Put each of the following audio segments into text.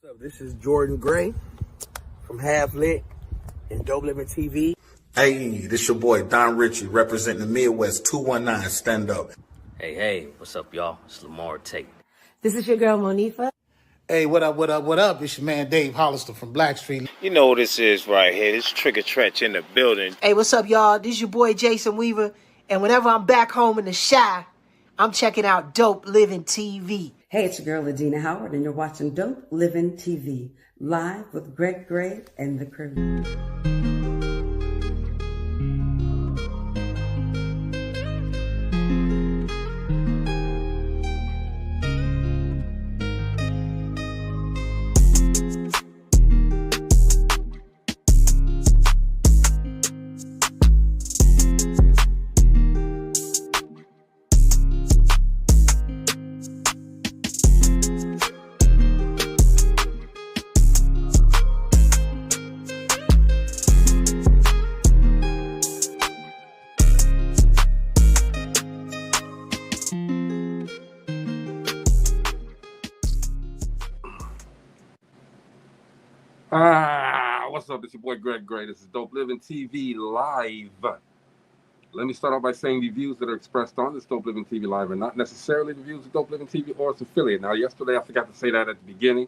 up? This is Jordan Gray from Half Lit and DopelivenTV. Hey, this your boy Don Ritchie representing the Midwest 219 Stand Up. Hey, what's up, y'all? It's Lamar Tate. This is your girl, Monifa. Hey, what up? It's your man, Dave Hollister from Blackstreet. You know what this is right here. This Trigger Trench in the building. Hey, what's up, y'all? This is your boy, Jason Weaver. And whenever I'm back home in the Chi, I'm checking out Dope Living TV. Hey, it's your girl, Adina Howard, and you're watching Dope Living TV, live with Greg Gray and the crew. What's up? It's your boy Greg Gray. This is Dope Living TV Live. Let me start off by saying the views that are expressed on this Dope Living TV Live are not necessarily the views of Dope Living TV or its affiliate. Now, yesterday I forgot to say that at the beginning,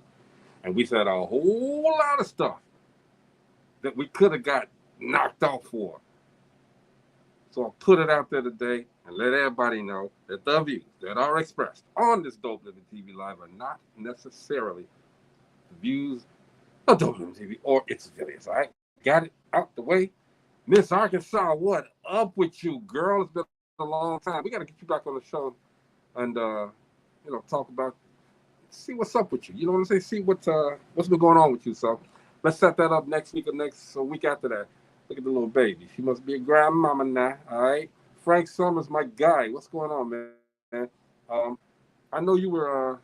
and we said a whole lot of stuff that we could have got knocked off for. So I'll put it out there today and let everybody know that the views that are expressed on this Dope Living TV Live are not necessarily the views of Dope Living TV or its affiliates. All right, got it out the way. Miss Arkansas, what up with you, girl? It's been a long time. We got to get you back on the show and talk about, see what's up with you. You know what I'm saying? See what's been going on with you. So let's set that up next week or next week after that. Look at the little baby. She must be a grandmama now. All right. Frank Summers, my guy. What's going on, man? I know you were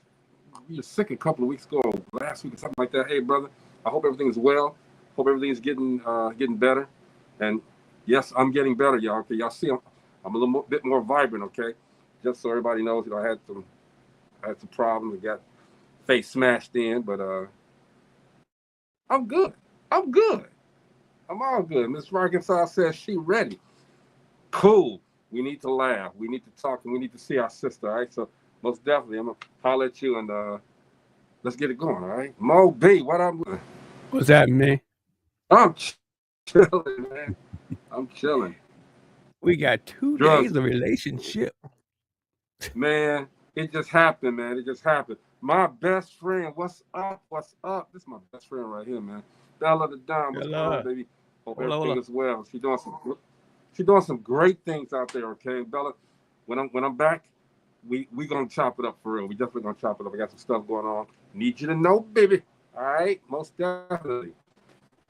sick a couple of weeks ago, last week or something like that. Hey, brother. I hope everything's well. Hope everything's getting better. And yes, I'm getting better, y'all. Okay, y'all see, I'm a little bit more vibrant. Okay, just so everybody knows, I had some problems. I got face smashed in, but I'm good. I'm all good. Miss Arkansas says she ready. Cool. We need to laugh. We need to talk, and we need to see our sister. All right. So most definitely, I'm gonna holler at you and let's get it going. All right. Mo B, what up? What's that, man? I'm chilling, man. I'm chilling. We got 2 days of relationship. Man, it just happened, man. It just happened. My best friend, what's up? This is my best friend right here, man. Bella the Dime, what's going on, baby? Hope everything is well. She's doing some great things out there, okay? Bella, when I'm back, we gonna chop it up for real. We definitely gonna chop it up. I got some stuff going on. Need you to know, baby. All right, most definitely.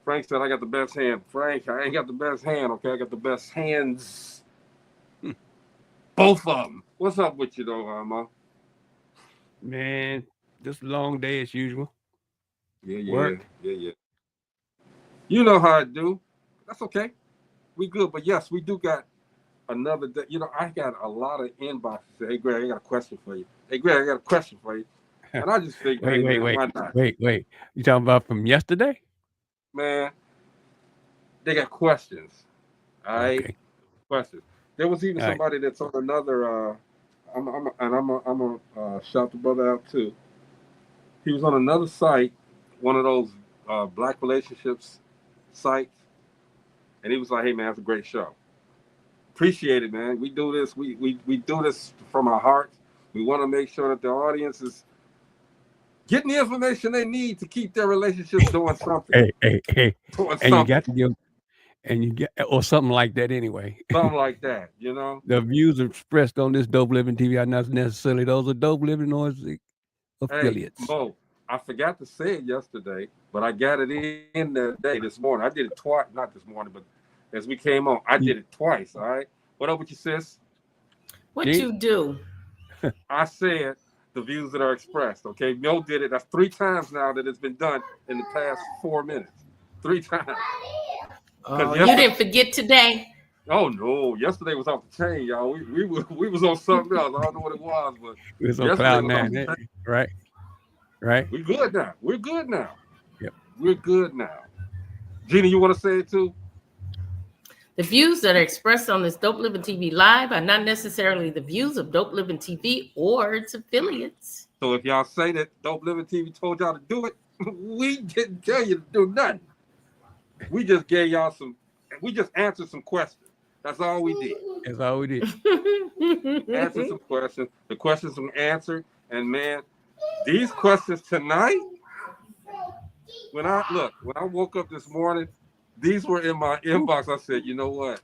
Frank said I got the best hand. Frank, I ain't got the best hand, okay? I got the best hands. Both of them. What's up with you, though, Mo? Man, just a long day as usual. Yeah. Work. Yeah. You know how I do. That's okay. We good. But, yes, we do got another day. You know, I got a lot of inboxes. Hey, Greg, I got a question for you. And I just think, wait. You talking about from yesterday? Man, they got questions. All right, okay. Questions. There was even somebody that's on another. I'm gonna shout the brother out too. He was on another site, one of those black relationships sites, and he was like, "Hey man, that's a great show. Appreciate it, man. We do this. We do this from our hearts. We want to make sure that the audience is getting the information they need to keep their relationships doing something." Hey. You got to give, or something like that anyway. Something like that, you know. The views expressed on this Dope Living TV are not necessarily those of Dope Living or its affiliates. Hey, Mo, I forgot to say it yesterday, but I got it in the day this morning. I did it twice, not this morning, but as we came on, I did it twice. All right. What up with you, sis? What you do? I said the views that are expressed. Okay, Mo did it. That's 3 times now that it's been done in the past 4 minutes. 3 times. You didn't forget today? Oh no! Yesterday was off the chain, y'all. We was on something else. I don't know what it was, but it was on cloud 9, right? Right? We're good now. We're good now. Yep. We're good now. Gina, you want to say it too? The views that are expressed on this Dope Living TV Live are not necessarily the views of Dope Living TV or its affiliates. So if y'all say that Dope Living TV told y'all to do it, we didn't tell you to do nothing. We just gave y'all we just answered some questions. That's all we did. That's all we did. Answer some questions. The questions were answered. And man, these questions tonight, when I woke up this morning, these were in my inbox. I said, you know what?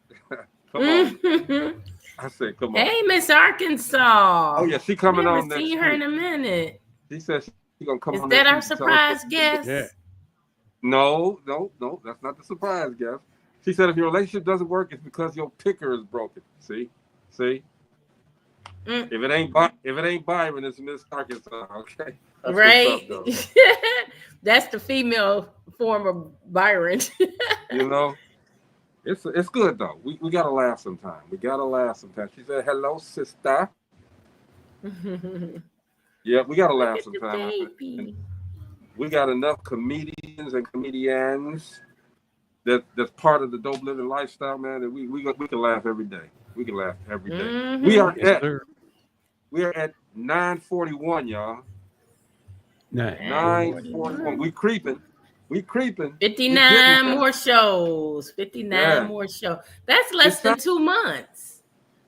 Come on. I said, come on. Hey, Miss Arkansas. Oh, yeah, she coming on next see week. her in a minute. She said she's going to come on next week. Is that our surprise guest? Yeah. No, that's not the surprise guest. She said if your relationship doesn't work, it's because your picker is broken. See? If it ain't Byron, it's Miss Arkansas. Okay, that's right. What's up, that's the female form of Byron. You know, it's good though. We gotta laugh sometime. She said, "Hello, sister." Yeah, we gotta laugh sometime. We got enough comedians and comedians that's part of the Dope Living lifestyle, man. And we can laugh every day. We can laugh every day. Mm-hmm. We are at 9:41, y'all. 9:41. We creeping. 59 more shows. 59 more shows. That's less than 2 months.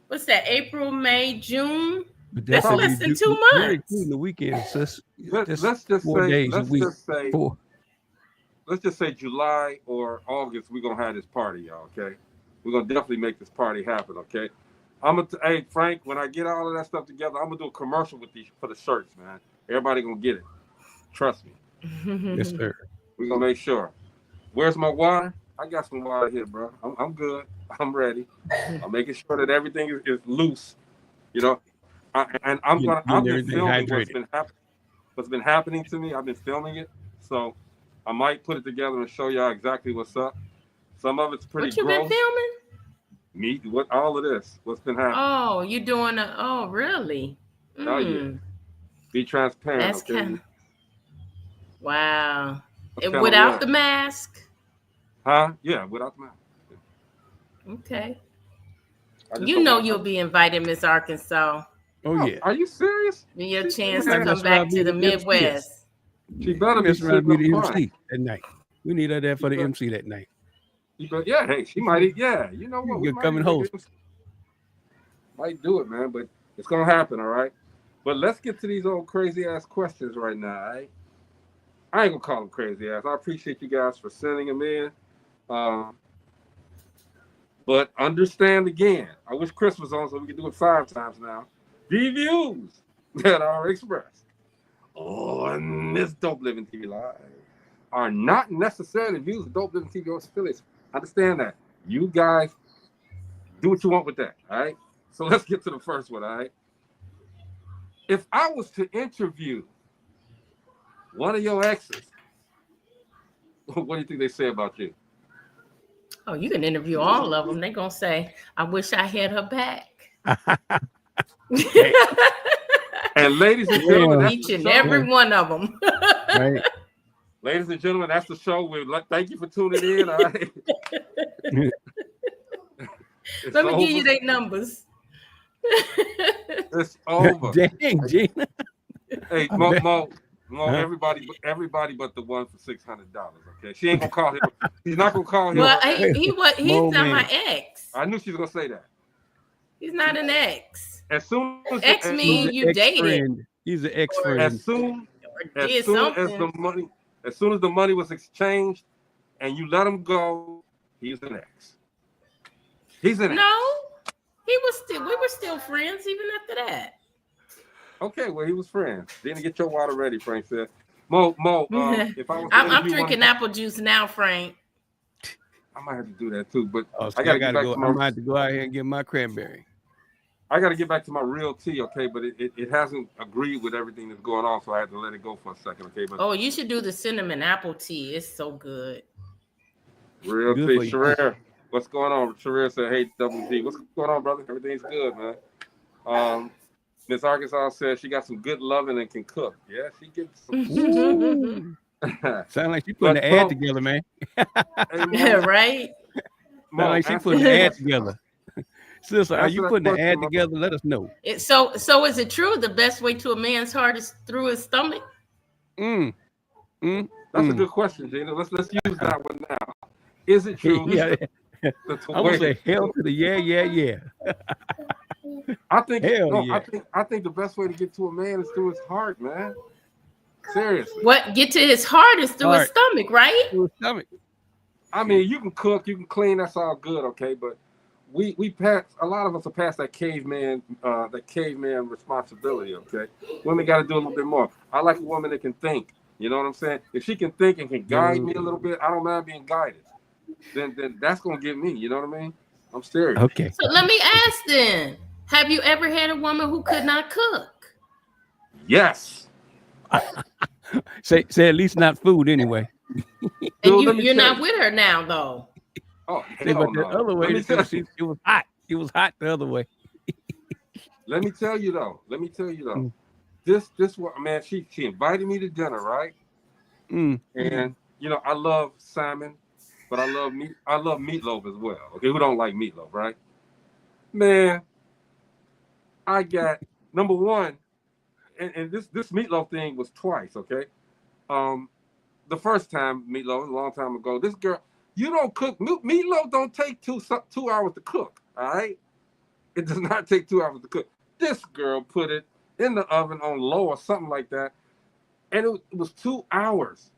What's that? April, May, June. That's less than 2 months. We're including the weekends. Let's just say 4 days a week. Let's just say July or August, we're gonna have this party, y'all. Okay, we're gonna definitely make this party happen. Okay, hey Frank, when I get all of that stuff together, I'm gonna do a commercial for the shirts, man. Everybody gonna get it. Trust me. Yes, sir. We're gonna make sure. Where's my water? I got some water here, bro. I'm good. I'm ready. I'm making sure that everything is loose. You know, I've been filming what's been happening to me. I've been filming it, so I might put it together and show y'all exactly what's up. Some of it's pretty gross. What you been filming? All of this. What's been happening? Oh, you doing oh, really? Oh, yeah. Be transparent. That's okay? kind of... Wow. Without the mask? Huh? Yeah, without the mask. Okay. You know you'll be invited, Miss Arkansas. Oh, yeah. Are you serious? Your chance to come back to the Midwest. She better be the MC that night. We need her there for the MC that night. Yeah, hey, she might. Yeah, you know what? You're coming host. Might do it, man, but it's gonna happen, all right. But let's get to these old crazy ass questions right now. All right? I ain't gonna call them crazy ass. I appreciate you guys for sending them in. But understand again, I wish Chris was on so we could do it 5 times now. The views that are expressed on this Dope Living TV Live are not necessarily views of Dope Living TV or its affiliates. Understand that. You guys do what you want with that, all right? So let's get to the first one, all right? If I was to interview one of your exes, what do you think they say about you? Oh, you can interview all of them. They're going to say, I wish I had her back. And ladies and gentlemen, each and every one of them. Right. Ladies and gentlemen, that's the show. Thank you for tuning in. All right. Let me give you their numbers. It's over. Dang, Gina. Hey, Mo, everybody but the one for $600. Okay, she ain't gonna call him. He's not gonna call him. Well, he's not my ex. I knew she was gonna say that. He's not an ex. As soon as ex means you dated. He's an ex friend. As soon as the money was exchanged and you let him go, he's an ex. He's an ex. No, we were still friends even after that. Okay, well, he was friends. Didn't get your water ready, Frank said. Mo, if I was I'm drinking apple juice now, Frank. I might have to do that too, but I might have to go out here and get my cranberry. I got to get back to my real tea, okay? But it hasn't agreed with everything that's going on, so I had to let it go for a second, okay? But you should do the cinnamon apple tea. It's so good. Real tea. Sharir, what's going on? Sharir said, hey, Double D. What's going on, brother? Everything's good, man. Miss Arkansas says she got some good loving and can cook. Yeah, she gets some. Sound like she putting the ad together, man. Yeah, right. Sound like she putting the ad together. Sister, are you putting the ad Mo. together? Let us know. So is it true the best way to a man's heart is through his stomach? That's a good question, Gina. Let's use that one now. Is it true? Yeah. I'm gonna say hell to the yeah. I think yeah. I think the best way to get to a man is through his heart, man. Seriously. What get to his heart is through his stomach, right? Through his stomach. I mean, you can cook, you can clean, that's all good, okay? But we pass, a lot of us are past that caveman responsibility, okay? Women got to do a little bit more. I like a woman that can think. You know what I'm saying? If she can think and can guide me a little bit, I don't mind being guided. Then that's gonna get me. You know what I mean? I'm serious. Okay. So let me ask then: have you ever had a woman who could not cook? Yes. say at least not food anyway. And you're not with her now, though. Oh, hell but the other way, it was hot. It was hot the other way. Let me tell you though. This man, she invited me to dinner, right? And you know, I love salmon, but I love meatloaf as well. Okay, who don't like meatloaf, right? Man, I got number one, and this meatloaf thing was twice, okay? The first time meatloaf, a long time ago, this girl, you don't cook meatloaf. Don't take 2 hours to cook. All right, it does not take 2 hours to cook. This girl put it in the oven on low or something like that, and it was 2 hours.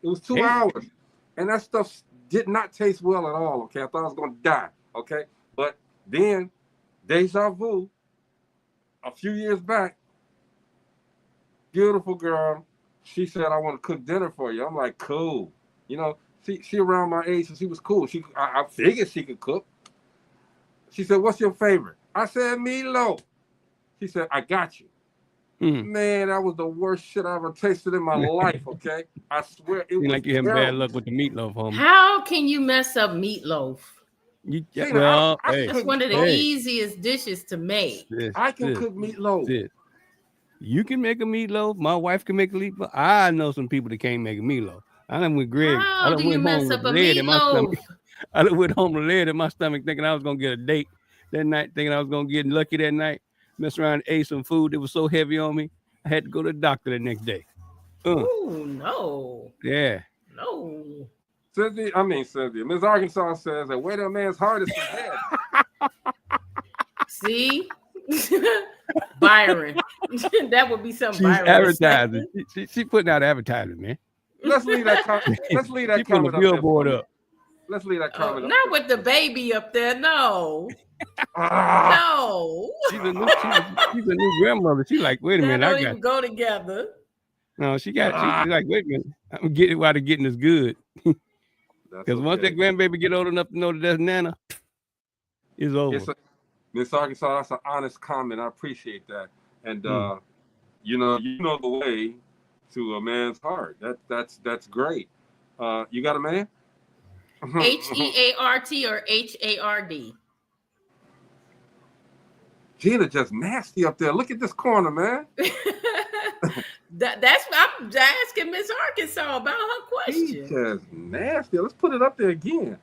It was 2 hours, and that stuff did not taste well at all. Okay, I thought I was gonna die. Okay, but then deja vu. A few years back, beautiful girl. She said, "I want to cook dinner for you." I'm like, "Cool." You know, she around my age, so she was cool. I figured she could cook. She said, "What's your favorite?" I said, "Meatloaf." She said, "I got you." Man, that was the worst shit I ever tasted in my life. Okay, I swear it was like you having bad luck with the meatloaf, homie. How can you mess up meatloaf? That's one of the easiest dishes to make. I can cook meatloaf. You can make a meatloaf. My wife can make a meatloaf. I know some people that can't make a meatloaf. I done with Greg. How do you mess up a meatloaf? I done went home with lead in my stomach thinking I was going to get a date that night, thinking I was going to get lucky that night. Messed around and ate some food that was so heavy on me, I had to go to the doctor the next day. Oh, no. Yeah. No. Cynthia, Ms. Arkansas says that where that man's heart is from head. See? Byron. That would be something She's Byron advertising. She putting out advertising, man. Let's leave that comment. Let's leave that comment the billboard up. Let's leave that comment up. Not with the baby up there, no. No. She's a new grandmother. She's like, wait a minute, don't even go together. No, she's like, wait a minute, I'm getting while the getting is good. Because once that grandbaby get old enough to know that that's Nana, it's over. Miss Arkansas, that's an honest comment. I appreciate that. And you know the way to a man's heart. That's great. You got a man? HEART or HARD? Gina just nasty up there. Look at this corner, man. That's what I'm asking Miss Arkansas about her question. She's just nasty. Let's put it up there again.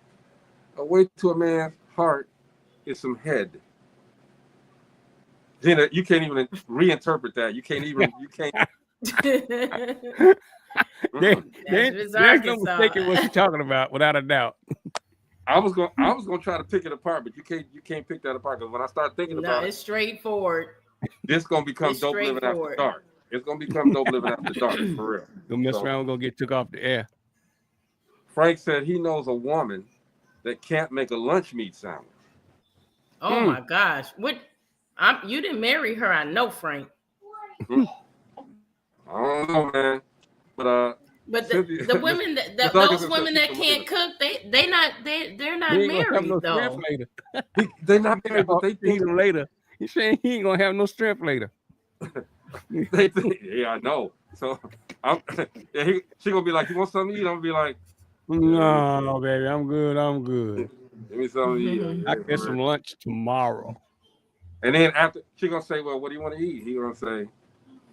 A way to a man's heart is some head. Gina, you can't even reinterpret that. You can't. There's no mistaking what you're talking about, without a doubt. I was gonna try to pick it apart, but you can't pick that apart, because when I start thinking about it's straightforward. This gonna become dope living after dark. It's gonna become dope living after dark, for real. Don't mess around, we're gonna get took off the air. Frank said he knows a woman that can't make a lunch meat sandwich. Oh my gosh. You didn't marry her, I know, Frank. I don't know, man. But the women those women that can't cook, they're not married though. They're not married, but they think later. He's saying he ain't gonna have no strength later. They think, yeah, I know. So she gonna be like, "You want something to eat?" I'm gonna be like, "No, baby, I'm good. Give me something to eat. I get some lunch tomorrow." And then after she gonna say, "Well, what do you want to eat?" He gonna say,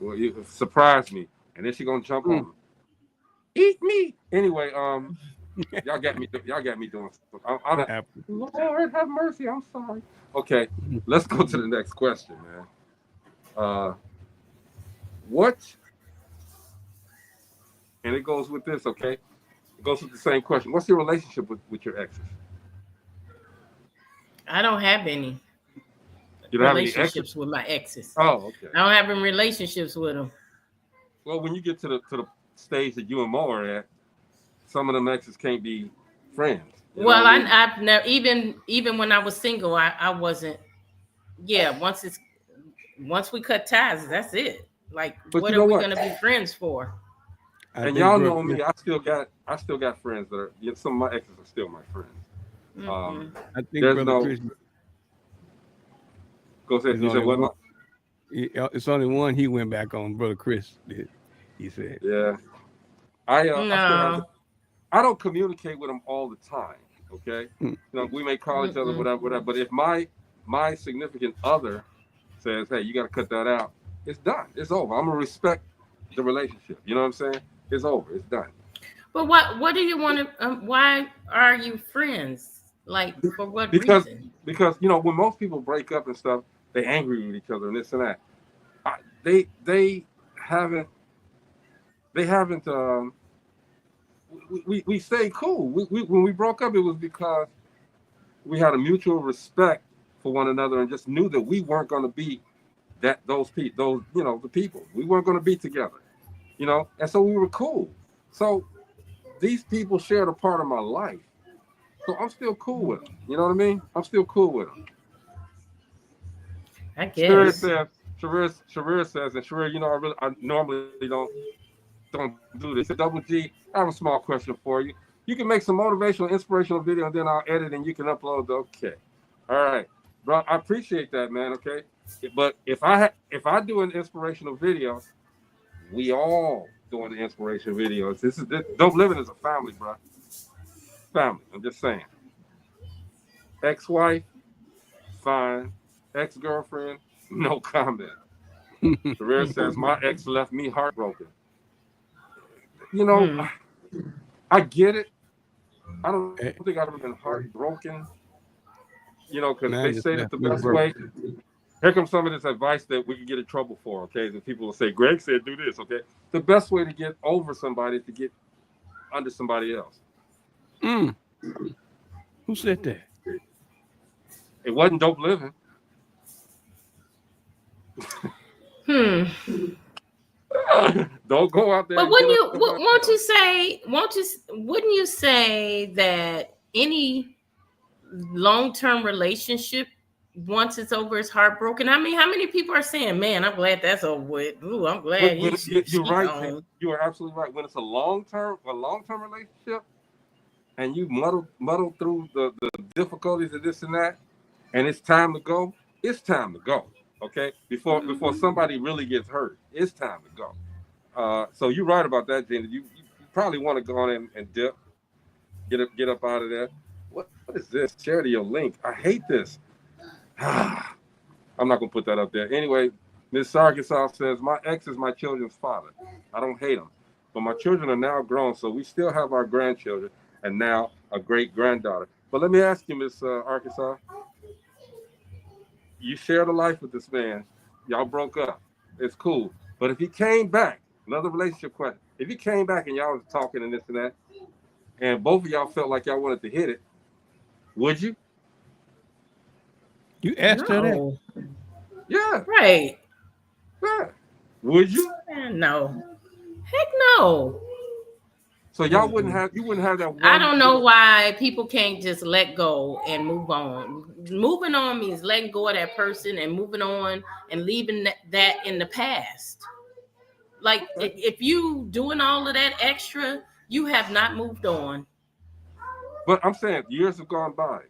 "Well, you surprise me," and then she gonna jump on him. Eat me anyway. Y'all got me doing something. Lord have mercy. I'm sorry. Okay, let's go to the next question, man. What? And it goes with this, okay? It goes with the same question. What's your relationship with your exes? I don't have any relationships with my exes. Oh, okay. I don't have any relationships with them. Well, when you get to the stage that you and Mo are at, some of them exes can't be friends. Well, I've never even when I was single, I wasn't. Yeah, once we cut ties, that's it. Like, but what are we gonna be friends for? And y'all know me. I still got friends that are. Some of my exes are still my friends. I think there's Brother Chris. Go ahead. You said what? It's only one he went back on. Brother Chris did. He said. Yeah. No. I don't communicate with them all the time. Okay. We may call each other, whatever. But if my significant other says, "Hey, you got to cut that out," it's done. It's over. I'm gonna respect the relationship. You know what I'm saying? It's over. It's done. But what do you want to? Why are you friends? Like, for what reason? Because when most people break up and stuff, they angry with each other and this and that. They haven't. We stayed cool. When we broke up, it was because we had a mutual respect for one another and just knew that we weren't going to be the people. We weren't going to be together, and so we were cool. So these people shared a part of my life, so I'm still cool with them. You know what I mean? I'm still cool with them. I guess. Sharir says, and Sharir, I normally don't do this. Double G, I have a small question for you. You can make some motivational, inspirational video, and then I'll edit and you can upload. Okay, all right, bro. I appreciate that, man. Okay, but if I do an inspirational video, we all doing the inspirational videos. This Dope Living is a family, bro. Family. I'm just saying. Ex-wife, fine. Ex-girlfriend, no comment. Sharir says my ex left me heartbroken. I get it. I don't think I've ever been heartbroken. Because they say that the best way. Here comes some of this advice that we can get in trouble for. Okay, that people will say, "Greg said do this." Okay, the best way to get over somebody is to get under somebody else. Who said that? It wasn't Dope Living. Don't go out there. But wouldn't you say that any long-term relationship, once it's over, is heartbroken? I mean, how many people are saying, "Man, I'm glad that's over with. Ooh, I'm glad you're right. You are absolutely right. When it's a long-term relationship, and you muddle through the difficulties of this and that, and it's time to go. It's time to go. Okay, before somebody really gets hurt, it's time to go. So you're right about that, Gina. You probably want to go on and dip, get up out of there. What is this? Share to your link. I hate this. I'm not gonna put that up there. Anyway, Miss Arkansas says my ex is my children's father. I don't hate him, but my children are now grown, so we still have our grandchildren and now a great granddaughter. But let me ask you, Miss Arkansas. You shared a life with this man. Y'all broke up. It's cool. But if he came back, another relationship question. If he came back and y'all was talking and this and that, and both of y'all felt like y'all wanted to hit it, would you? You asked her that? Yeah. Right. Yeah. Would you? No. Heck no. So y'all wouldn't have that one. I don't know why people can't just let go and move on. Moving on means letting go of that person and moving on and leaving that in the past. Like, if you doing all of that extra, you have not moved on. But I'm saying years have gone by.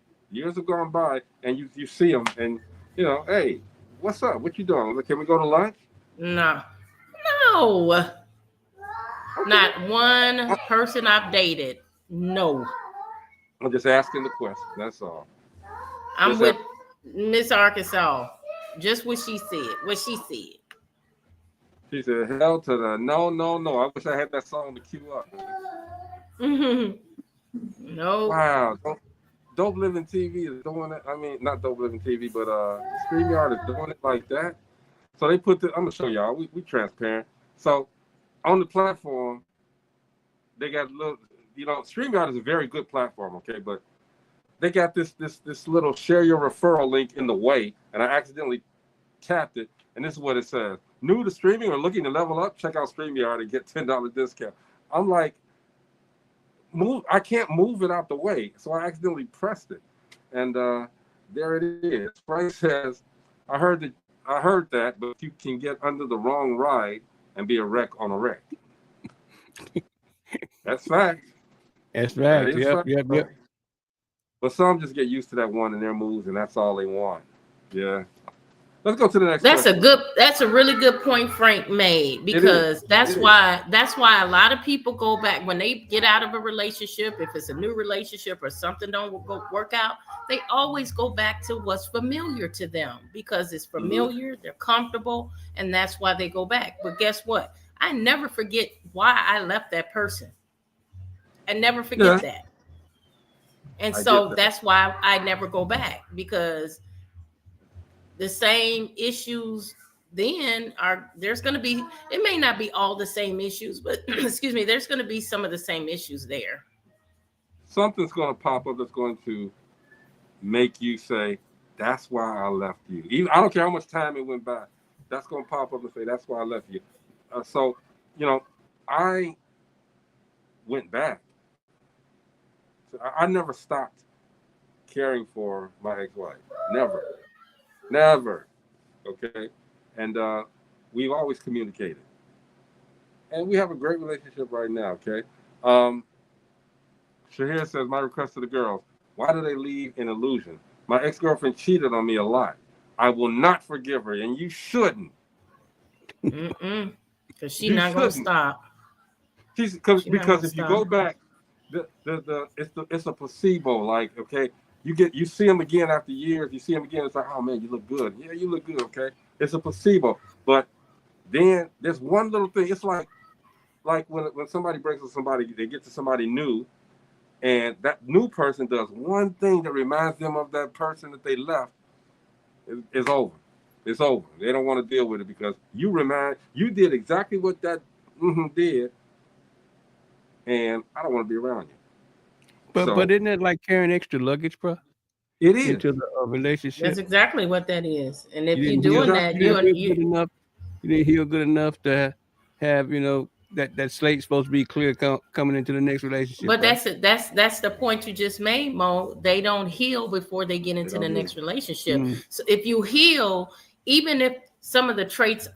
And you see them and, hey, what's up? What you doing? Can we go to lunch? No. Not one person I've dated. No. I'm just asking the question. That's all. I'm with Miss Arkansas. Just what she said. What she said. She said, hell to the no, no, no. I wish I had that song to cue up. No. Wow. Dope Living TV is doing it. I mean, not Dope Living TV, but StreamYard is doing it like that. So they put I'm gonna show y'all. We transparent. So on the platform, they got little. StreamYard is a very good platform. Okay, but they got this little share your referral link in the way, and I accidentally tapped it, and this is what it says: new to streaming or looking to level up, check out StreamYard and get $10 discount. I'm like, I can't move it out the way, so I accidentally pressed it, and there it is. Frank says, I heard that, but you can get under the wrong ride and be a wreck on a wreck. That's fact. That's right. Yep. But some just get used to that one in their moves, and that's all they want. Yeah. Let's go to the next. That's a really good point Frank made, because that's why a lot of people go back when they get out of a relationship. If it's a new relationship or something don't work out, they always go back to what's familiar to them, because it's familiar, they're comfortable, and that's why they go back. But guess what? I never forget why I left that person. I never forget that. And so that's why I never go back, because the same issues then there's going to be, it may not be all the same issues, but excuse me, there's going to be some of the same issues there. Something's going to pop up that's going to make you say, that's why I left you. Even, I don't care how much time it went by. That's going to pop up and say, that's why I left you. So, I went back. So I never stopped caring for my ex-wife. Never. Okay. And we've always communicated. And we have a great relationship right now. Okay. Shahir says, my request to the girls, why do they leave an illusion? My ex-girlfriend cheated on me a lot. I will not forgive her, and you shouldn't. Because she's not going to stop. Because if you go back, it's a placebo. Like, okay, you see him again after years. You see him again. It's like, oh man, you look good. Yeah, you look good. Okay, it's a placebo. But then there's one little thing. It's like when somebody breaks with somebody, they get to somebody new, and that new person does one thing that reminds them of that person that they left. It's over. It's over. They don't want to deal with it because you did exactly what that did, and I don't want to be around you. But isn't it like carrying extra luggage, bro? It is into the relationship. That's exactly what that is. And if you're doing that, you didn't heal good enough to have that slate's supposed to be clear coming into the next relationship. But right? that's the point you just made, Mo. They don't heal before they get into the next relationship. So if you heal, even if some of the traits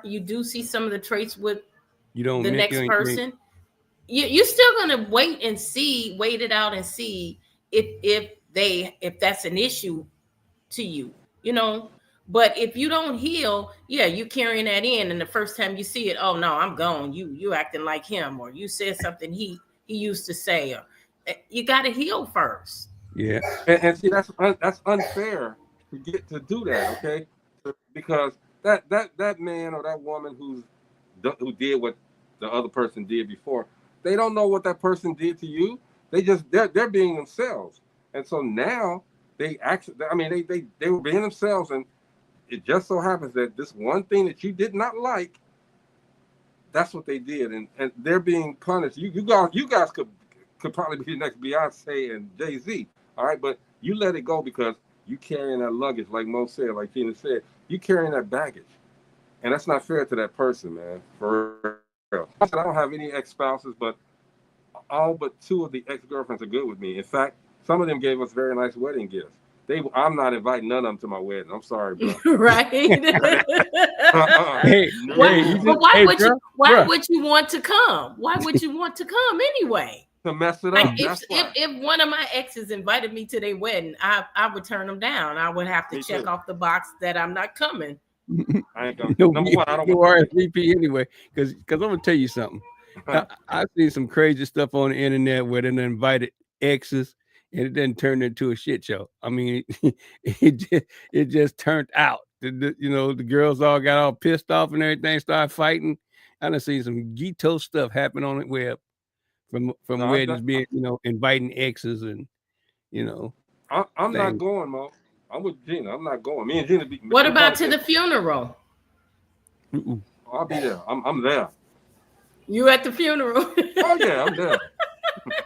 you do see some of the traits with the next person, you're still gonna wait it out and see if that's an issue to you, But if you don't heal, you're carrying that in, and the first time you see it, oh no, I'm gone. You acting like him, or you said something he used to say, or you got to heal first. Yeah, and see that's unfair to get to do that, okay? Because that man or that woman who did what the other person did before, they don't know what that person did to you. They're being themselves, and so now they were being themselves, and it just so happens that this one thing that you did not like, that's what they did, and they're being punished. You guys could probably be the next Beyonce and Jay-Z, all right? But you let it go because you carrying that luggage, like Mo said, like Tina said, you carrying that baggage, and that's not fair to that person, man. For real. I don't have any ex-spouses, but all but 2 of the ex-girlfriends are good with me. In fact, some of them gave us very nice wedding gifts. I'm not inviting none of them to my wedding. I'm sorry, bro. Right. Why would you want to come? Why would you want to come anyway? To mess it up. If one of my exes invited me to their wedding, I would turn them down. I would have to check off the box that I'm not coming. I ain't gonna. Number one, I don't RSVP anyway, because I'm gonna tell you something. I've seen some crazy stuff on the internet where they invited exes, and it then turned into a shit show. I mean, it just turned out the girls all got all pissed off and everything, started fighting. I done seen some ghetto stuff happen on the web from weddings being, inviting exes and, I'm not going, Mo. I'm with Gina. I'm not going. Me and Gina. What about to the funeral? I'll be there. I'm there. You at the funeral? Oh yeah, I'm there.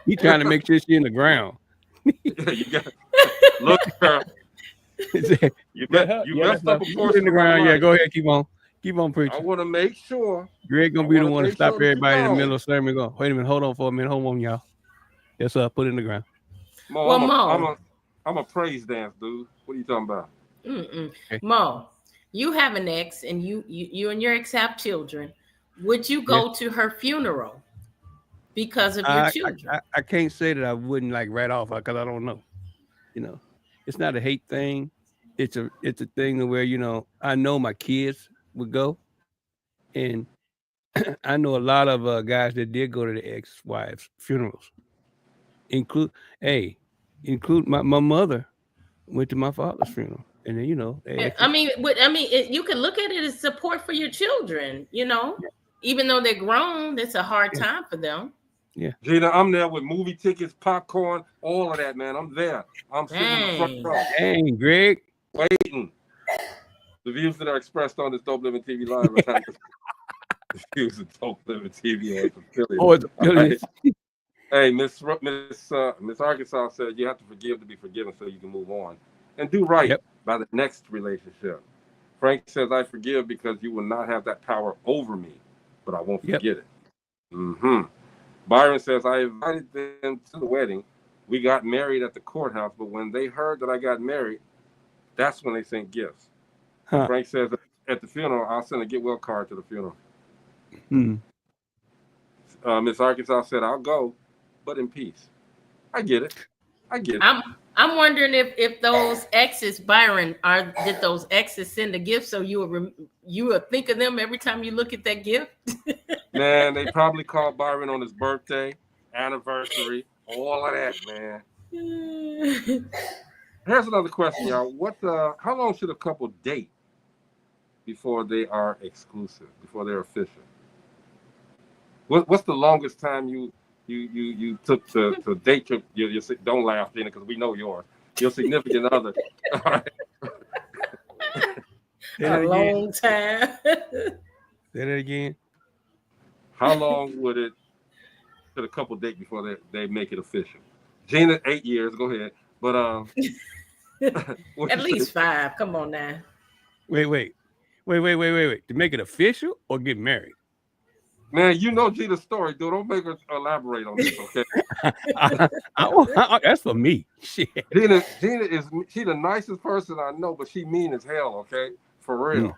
He trying to make sure she in the ground. Yeah, you got look, girl. You messed up a portion in the ground. Yeah, go ahead, keep on preaching. I want to make sure. Greg gonna be the one to stop everybody in the middle of the sermon. Go, wait a minute, hold on for a minute, hold on, y'all. Yes, sir. Put it in the ground. Mo, well, I'm a praise dance, dude. What are you talking about? Okay. Mo, you have an ex, and you and your ex have children. Would you go to her funeral because of your children? I can't say that I wouldn't right off because I don't know. It's not a hate thing. It's a thing where I know my kids would go, and I know a lot of guys that did go to the ex-wives' funerals. Include my mother went to my father's funeral, and then you can look at it as support for your children. Even though they're grown, it's a hard time for them. Yeah, Gina, I'm there with movie tickets, popcorn, all of that, man. I'm there. I'm sitting in the front row. Dang, Greg. Waiting. The views that are expressed on this Dope Living TV Live are not the views of Dope Living TV or its affiliates. Hey, Miss Arkansas said you have to forgive to be forgiven so you can move on and do right by the next relationship. Frank says, I forgive because you will not have that power over me, but I won't forget it. Byron says, I invited them to the wedding. We got married at the courthouse, but when they heard that I got married, that's when they sent gifts. Frank says, at the funeral, I'll send a get well card to the funeral. Miss Arkansas said, I'll go, but in peace. I get it. I'm wondering if those exes, Byron, did those exes send a gift so you will think of them every time you look at that gift? Man, they probably called Byron on his birthday, anniversary, all of that, man. Here's another question, y'all. How long should a couple date before they are exclusive, before they're official? What's the longest time you took to date your don't laugh, Gina, because we know your significant other? A long time. Say that again. How long should a couple date before they make it official? Gina, 8 years. Go ahead. But at least 5. Come on now. Wait. To make it official or get married? Man, you know Gina's story, dude. Don't make her elaborate on this, okay? That's for me. Shit. Gina she's the nicest person I know, but she mean as hell, okay? For real.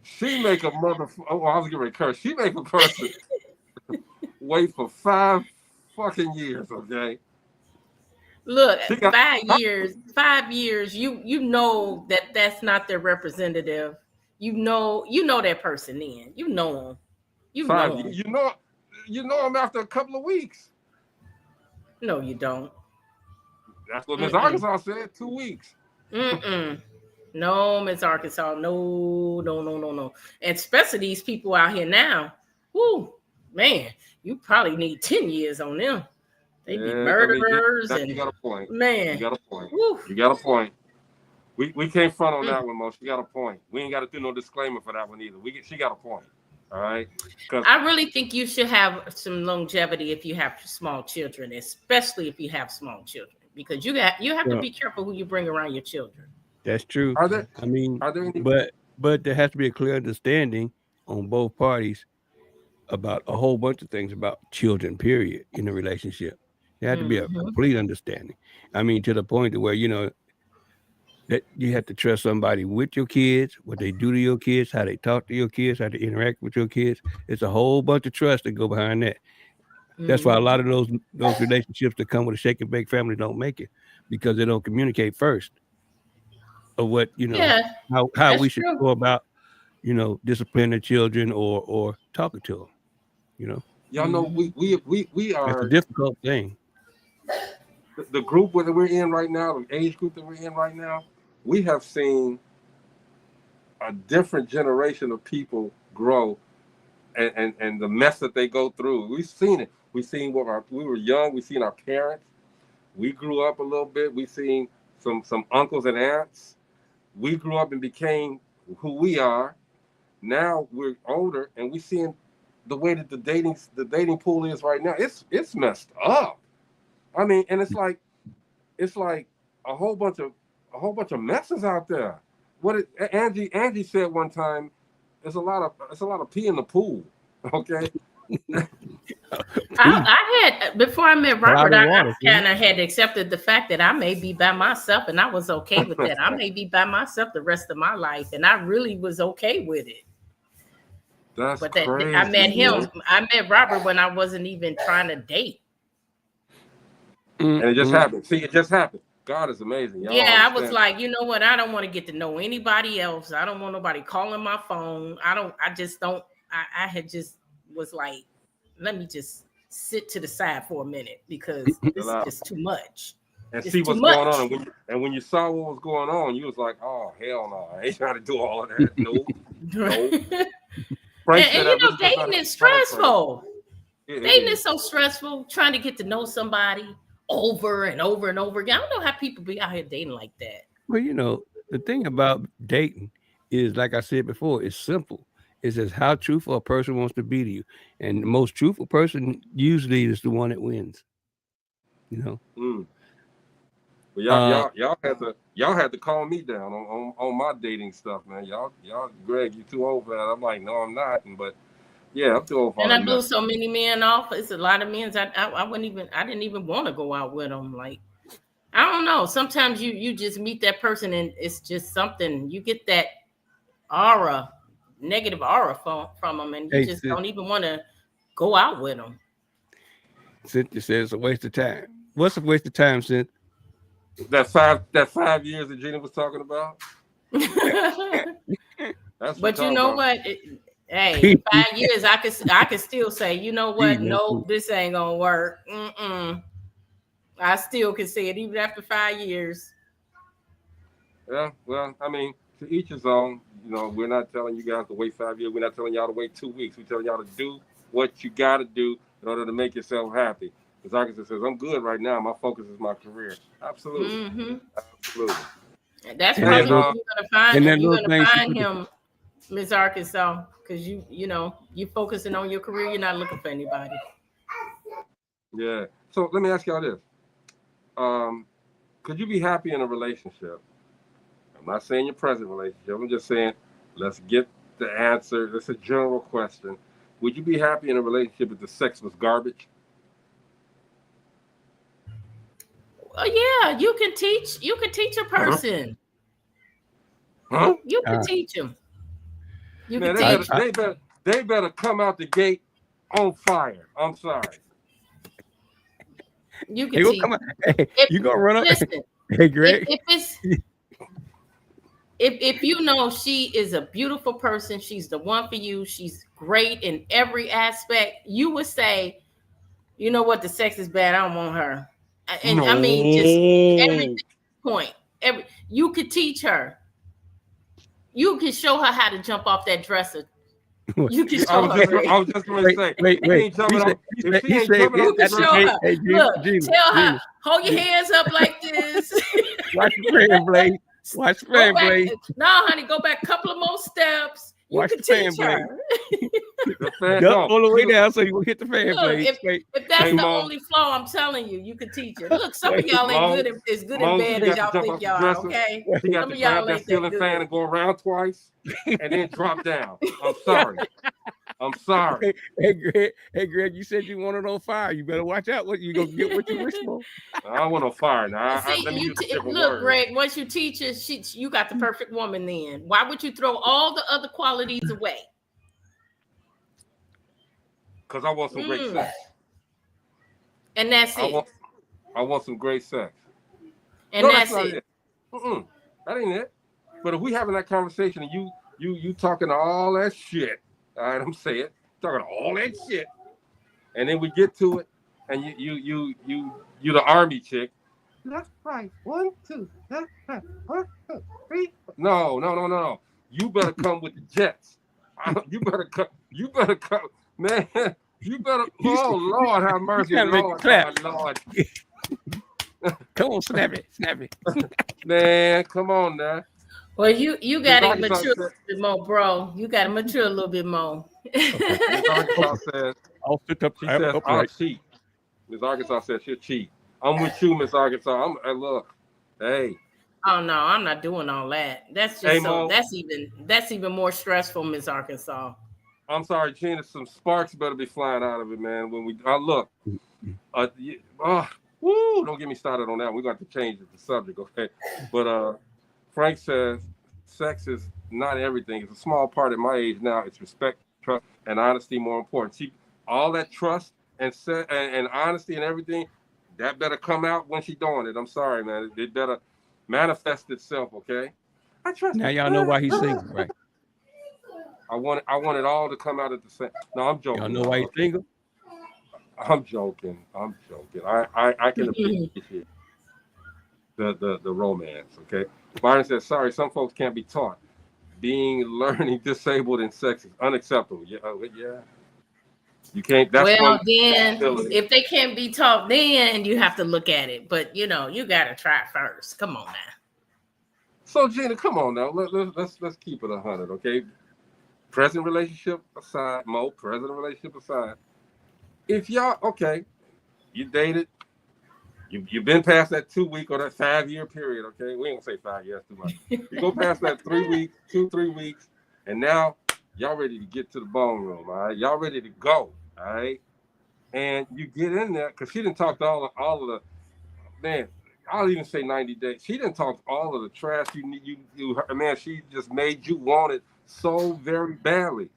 She make a motherfucker. Oh, I was getting ready to curse. She make a person wait for 5 fucking years, okay? Look, 5 years. 5 years. You know that's not their representative. You know that person then. You know him. You know him after a couple of weeks. No, you don't. That's what Miss Arkansas said. 2 weeks. No, Miss Arkansas. No. And especially these people out here now. Whoo, man, you probably need 10 years on them. They be murderers. You got a point. Man. You got a point. Woo. You got a point. We can't front on that one, Mo. She got a point. We ain't got to do no disclaimer for that one either. She got a point. All right. I really think you should have some longevity if you have small children, especially if you have small children, because you have to be careful who you bring around your children. That's true. Are there any? But there has to be a clear understanding on both parties about a whole bunch of things about children, period, in a relationship. There has to be a complete understanding. I mean, to the point to where, that you have to trust somebody with your kids, what they do to your kids, how they talk to your kids, how they interact with your kids. It's a whole bunch of trust that go behind that. That's why a lot of those relationships that come with a shake and bake family don't make it, because they don't communicate first of what, how we should go about, disciplining the children or talking to them, Y'all know we are. It's a difficult thing. The group that we're in right now, the age group that we're in right now, we have seen a different generation of people grow, and the mess that they go through. We've seen it. We've seen we were young. We've seen our parents. We grew up a little bit. We've seen some uncles and aunts. We grew up and became who we are. Now we're older, and we're seeing the way that the dating pool is right now. It's messed up. I mean, and it's like a whole bunch of messes out there. Angie said one time, it's a lot of pee in the pool. Okay. I had, before I met Robert, I kind of had accepted the fact that I may be by myself, and I was okay with that. I may be by myself the rest of my life, and I really was okay with it. That's crazy. I met him. I met Robert when I wasn't even trying to date. And it just happened. See, it just happened. God is amazing. Y'all I was like, you know what? I don't want to get to know anybody else. I don't want nobody calling my phone. I just don't. I had just was like, let me just sit to the side for a minute because this is just too much. And see what's going on. And when you saw what was going on, you was like, oh, hell no. I ain't trying to do all of that. No. And you know, dating is stressful. Dating is so stressful, trying to get to know somebody over and over and over again. I don't know how people be out here dating like that. Well, you know, the thing about dating is, like I said before, it's simple. It says how truthful a person wants to be to you. And the most truthful person usually is the one that wins. You know? Well, y'all had to calm me down on my dating stuff, man. Y'all, Greg, you too old for that. I'm like, no, I'm not. But yeah, I'm too old for that. And I blew so many men off. It's a lot of men. I didn't even want to go out with them. Like, I don't know. Sometimes you just meet that person and it's just something. You get that negative aura from them, and you just don't even want to go out with them. Cynthia says it's a waste of time. What's a waste of time, Cynthia? That 5 years that Gina was talking about. But you know what? Hey, 5 years, I could still say, you know what? No, this ain't gonna work. I still can say it even after 5 years. Yeah, well, I mean, to each his own. You know, we're not telling you guys to wait 5 years. We're not telling y'all to wait 2 weeks. We're telling y'all to do what you got to do in order to make yourself happy. As Arkansas says, I'm good right now. My focus is my career. Absolutely. Absolutely. That's why you're going to find him, Ms. Arkansas, because you focusing on your career. You're not looking for anybody. Yeah. So let me ask y'all this. Could you be happy in a relationship? I'm not saying your present relationship. I'm just saying, let's get the answer. That's a general question. Would you be happy in a relationship if the sex was garbage? Yeah, you can teach a person. Huh? You can teach them. You man, can teach they better come out the gate on fire. I'm sorry. You can teach. You gonna run up? Listen, hey, Greg. If you know she is a beautiful person, she's the one for you. She's great in every aspect. You would say, you know what, the sex is bad. I don't want her. And I mean, just every point. You could teach her. You can show her how to jump off that dresser. You can show her. I was just going to say, wait. You can show her. Look, tell her, hold your hands up like this. Watch the fan blade. Watch the fan blade. No, honey, go back a couple of more steps. You Watch can the fan teach her. Duck all the way down so you will hit the fan blade. If that's the only flaw, I'm telling you, you can teach her. Look, some of y'all ain't as good in bed as y'all think y'all are, okay? She got to grab that ceiling fan and go around twice and then drop down. I'm sorry. Hey, Greg, you said you wanted on fire. You better watch out. What you gonna get? What you wish for? I want on fire now. Look, Greg, once you teach her, you got the perfect woman. Then why would you throw all the other qualities away? Because I want some great sex. And that's it. I want some great sex. And that's it. That ain't it. But if we having that conversation and you talking all that shit, all right, I'm saying talking all that shit, and then we get to it, and you the army chick, left, right. 1, 2, left, right. 1, 2, 3. No. You better come with the jets. You better come. Man. You better. Oh Lord, have mercy, Lord, Lord. Come on, snap it. Man, come on now. Well, you got to mature a little bit more, bro. You got to mature a little bit more. Miss Arkansas says, I'll cheat. Miss Arkansas says she'll cheat. I'm with you, Miss Arkansas. Look, hey. Oh no, I'm not doing all that. That's just that's even more stressful, Miss Arkansas. I'm sorry, Gina. Some sparks better be flying out of it, man. When we look, don't get me started on that. We're going to have to change the subject, okay? But Frank says sex is not everything. It's a small part at my age now. It's respect, trust, and honesty more important. See, all that trust and honesty and everything, that better come out when she's doing it. I'm sorry, man. It better manifest itself, okay? I trust. Now y'all know why he's single, right? I want it all to come out at the same. No, I'm joking. Y'all know why he's single? I'm joking. I can appreciate the romance, okay? Byron says, sorry, some folks can't be taught. Learning disabled in sex is unacceptable. Yeah. You can't. That's then if they can't be taught, then you have to look at it. But you gotta try first. Come on now. So Gina, come on now. Let's keep it 100, okay? Present relationship aside, present relationship aside. If y'all you dated, you've been past that 2-week or that 5-year period, okay? We ain't gonna say 5 years too much. You go past that 3 weeks, 2-3 weeks, and now y'all ready to get to the bone room, all right? Y'all ready to go, all right? And you get in there because she didn't talk to all of the man. I'll even say 90 days. She didn't talk to all of the trash man. She just made you want it so very badly.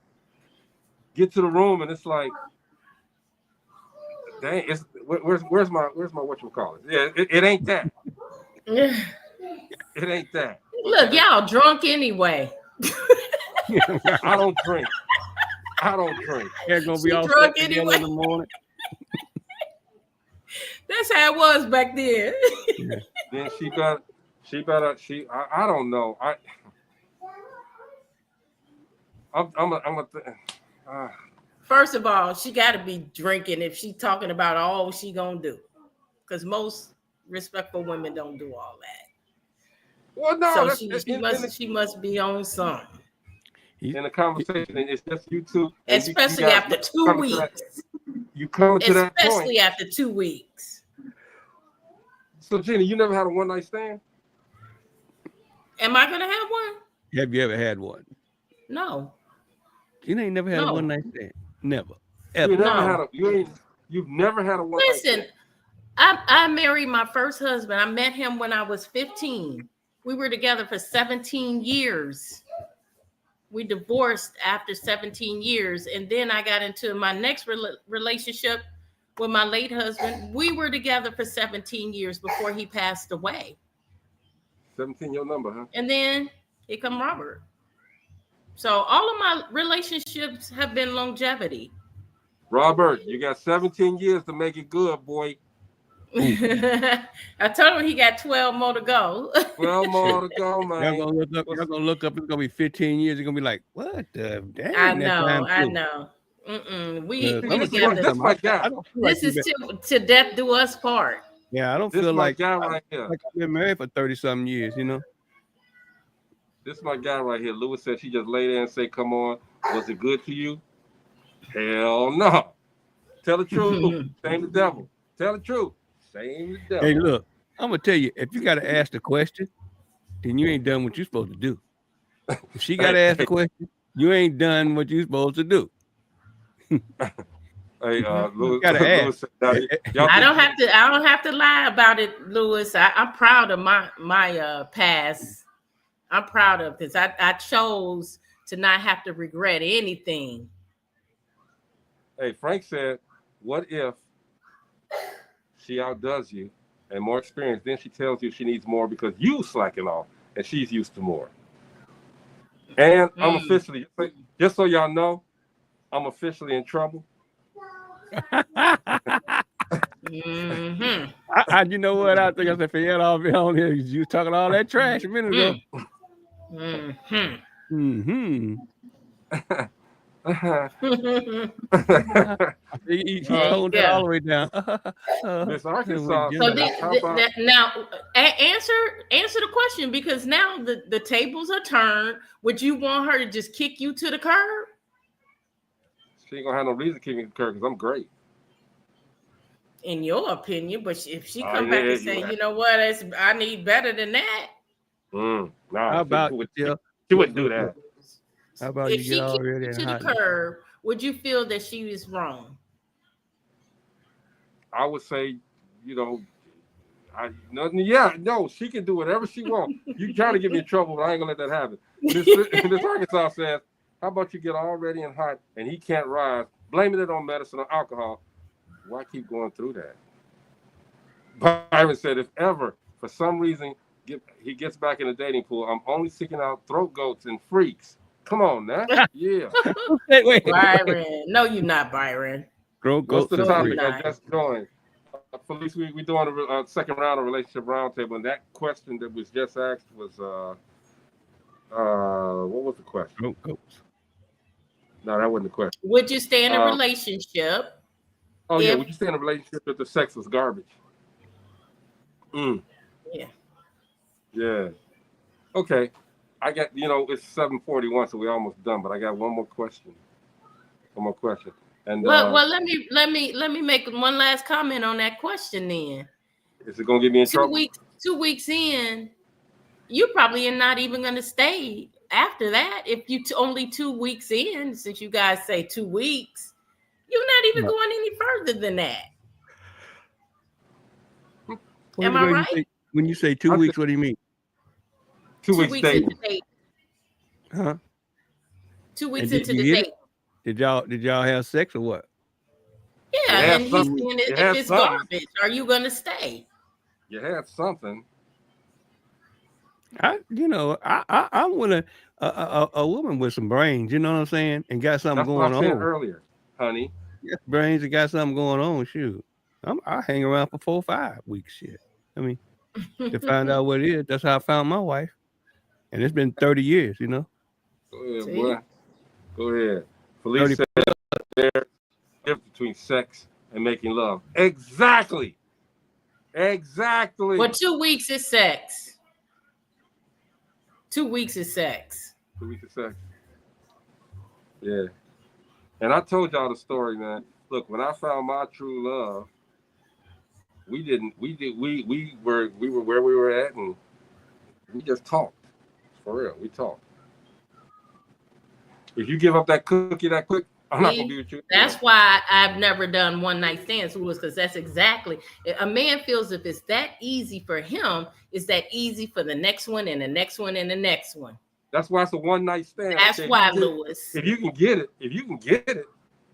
Get to the room and it's like, dang, where's my whatchamacallit? Yeah, it ain't that. It ain't that. Look, y'all drunk anyway. I don't drink. They're gonna be all drunk anyway in the morning. That's how it was back then. Yeah. Then I don't know. First of all, she got to be drinking if she's talking about all she gonna do, because most respectful women don't do all that. Well, no, so she must be on something. In a conversation, it's just you two, especially after 2 weeks. You come to that point, especially after 2 weeks. So, Gina, you never had a one-night stand? Am I gonna have one? Have you ever had one? No. Gina ain't never had a one-night stand. Never. Ever. You've never had a one-night stand. Listen, I married my first husband. I met him when I was 15. We were together for 17 years. We divorced after 17 years. And then I got into my next relationship with my late husband. We were together for 17 years before he passed away. 17, your number, huh? And then here come Robert. So all of my relationships have been longevity. Robert, you got 17 years to make it good, boy. I told him he got 12 more to go. 12 more to go, man. Y'all gonna look up. It's gonna be 15 years. You're gonna be like, what the damn? I know. We together. This my guy. This is till death do us part. Yeah, I don't feel like guy right here. Like I've been married for 30-something years, This is my guy right here. Lewis said she just lay there and say, come on, was it good to you? Hell no. Tell the truth. Shame the devil. Tell the truth. Shame the devil. Hey, look, I'm going to tell you, if you got to ask the question, then you ain't done what you're supposed to do. If she got to ask the question, you ain't done what you're supposed to do. Hey, Lewis, I don't have to lie about it, Lewis. I'm proud of my past. I'm proud of this. I chose to not have to regret anything. Hey, Frank said, what if she outdoes you and more experience, then she tells you she needs more because you slacking off and she's used to more. And I'm officially, just so y'all know, I'm officially in trouble. You know what? I think I said, forget all be on here. You was talking all that trash a minute ago. Mm-hmm. He toned it all the way down. Miss Arkansas. So now, answer the question, because now the tables are turned. Would you want her to just kick you to the curb? She ain't gonna have no reason to kick me to the curb because I'm great. In your opinion, but if she come back and say, you know what, I need better than that. Nah, how about she wouldn't do that. How about if she kicked you to the curb, would you feel that she was wrong? I would say, you know, she can do whatever she wants. You try to get me in trouble, but I ain't gonna let that happen. Miss Arkansas says, how about you get all ready and hot and he can't rise, blaming it on medicine or alcohol? Why keep going through that? Byron said, if ever, for some reason, he gets back in the dating pool, I'm only seeking out throat goats and freaks. Come on now. Yeah. wait. Byron. No, you're not, Byron. Throat What's goats the topic? not. I just joined. Felice, we're doing a second round of Relationship Roundtable, and that question that was just asked was, what was the question? Throat goats. No, that wasn't the question. Would you stay in a relationship? Would you stay in a relationship if the sex was garbage? Yeah. Okay. I got, it's 7:41, so we're almost done, but I got one more question. And well, let me make one last comment on that question then. Is it gonna get me in trouble? 2 weeks in, you probably are not even gonna stay after that. If you only 2 weeks in, since you guys say 2 weeks, you're not even going any further than that. Am I right? When you say 2 weeks, what do you mean? 2 weeks dating. Into date. Huh? 2 weeks into the date. Did y'all have sex or what? Yeah, and he's saying if it's garbage, are you gonna stay? You had something. I want a woman with some brains, you know what I'm saying, and got something going on. That's what I said earlier, honey. Yeah, brains and got something going on. Shoot, I hang around for 4 or 5 weeks. Shit, I mean, to find out what it is. That's how I found my wife, and it's been 30 years. You know. Go ahead, boy. Go ahead. Felice said there's a difference between sex and making love. Exactly. Well, 2 weeks is sex. 2 weeks is sex. 2 weeks of sex. Yeah. And I told y'all the story, man. Look, when I found my true love, we were where we were at, and we just talked. For real, we talked. If you give up that cookie that quick, I'm not gonna be with you. That's why I've never done one night stands, because that's exactly, a man feels if it's that easy for him, it's that easy for the next one and the next one and the next one. That's why it's a one night stand. That's why, Lewis. If you can get it,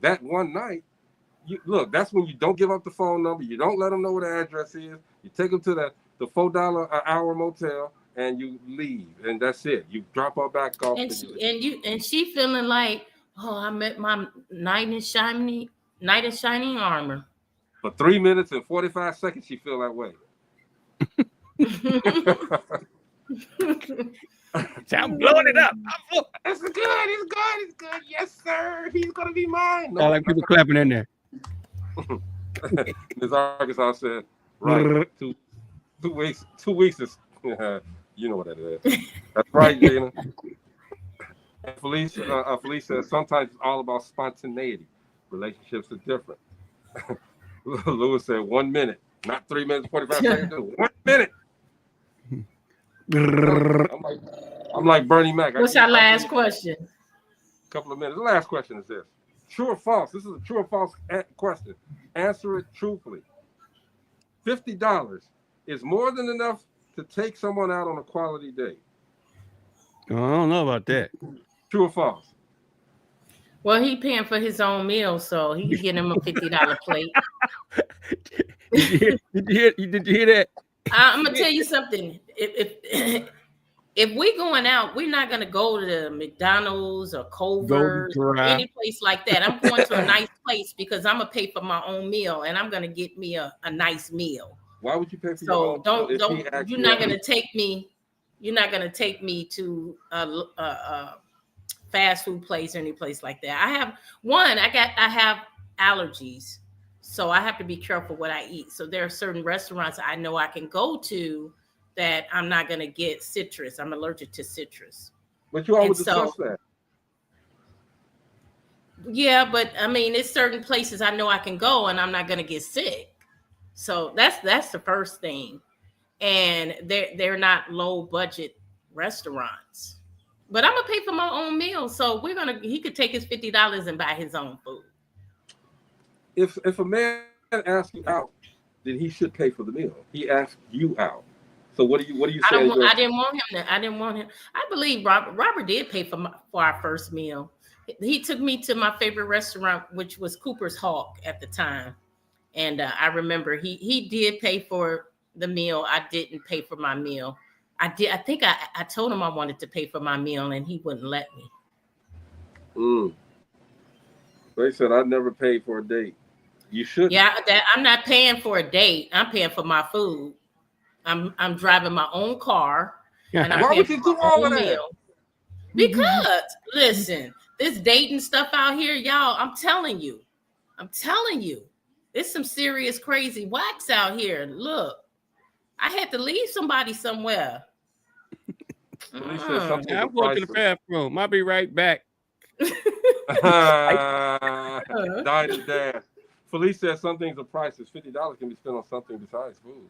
that one night, that's when you don't give up the phone number, you don't let them know what the address is, you take them to the $4 an hour motel, and you leave, and that's it. You drop her back off, and she feeling like, oh, I met my knight in shining armor. For 3 minutes and 45 seconds, she feel that way. I'm blowing it up. It's good. Yes, sir. He's gonna be mine. I like people clapping in there. Ms. Arkansas said, right, 2 weeks. 2 weeks is, you know what that is. That's right, Gina. And Felice says, sometimes it's all about spontaneity. Relationships are different. Lewis said 1 minute, not 3 minutes, 45 seconds. 1 minute. I'm like Bernie Mac. What's our last question? A couple of minutes. The last question is this: true or false? This is a true or false question. Answer it truthfully. $50 is more than enough to take someone out on a quality date. I don't know about that. True or false? Well, he paying for his own meal, so he can get him a $50 plate. Did you hear that? I'm gonna tell you something. If we going out, we're not gonna go to McDonald's or Culver's or any place like that. I'm going to a nice place because I'm gonna pay for my own meal, and I'm gonna get me a nice meal. Why would you pay for your So own meal if he asked you're you not out? gonna take me. You're not gonna take me to a fast food place or any place like that. I have allergies, so I have to be careful what I eat. So there are certain restaurants I know I can go to that I'm not gonna get citrus. I'm allergic to citrus. But you all And would so discuss that. yeah, but I mean, it's certain places I know I can go and I'm not gonna get sick. So that's the first thing. And they're not low budget restaurants. But I'm gonna pay for my own meal. So he could take his $50 and buy his own food. If a man asks you out, then he should pay for the meal. He asked you out. So what do you say? I didn't want him to. I didn't want him. I believe Robert did pay for our first meal. He took me to my favorite restaurant, which was Cooper's Hawk at the time. And I remember he did pay for the meal. I didn't pay for my meal. I did. I think I told him I wanted to pay for my meal, and he wouldn't let me. They said I never paid for a date. You should. Yeah, I'm not paying for a date. I'm paying for my food. I'm driving my own car, and I'm Why paying would for you do my all own of that? meal. Because listen, this dating stuff out here, y'all. I'm telling you, it's some serious crazy wax out here. Look, I had to leave somebody somewhere. Felice said something I'm going to the bathroom. I'll be right back. Died and dash. Felice said some things are priceless. $50 can be spent on something besides food.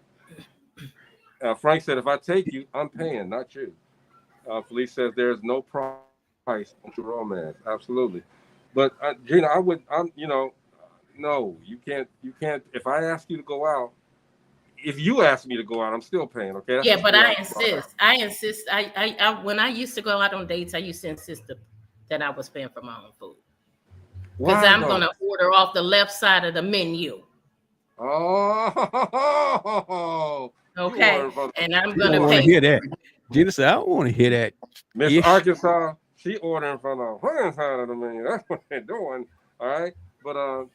Frank said, if I take you, I'm paying, not you. Felice says there's no price on true romance. Absolutely. But Gina, no, you can't. If I ask you to go out, if you ask me to go out, I'm still paying. Okay. That's Yeah, but I insist. I when I used to go out on dates, I used to insist that I was paying for my own food. Because I'm going to order off the left side of the menu. Oh. Okay. And I'm going to pay. I don't want to hear that. Gina said, I don't want to hear that. Miss Arkansas, she ordering from the one side of the menu. That's what they're doing. All right. But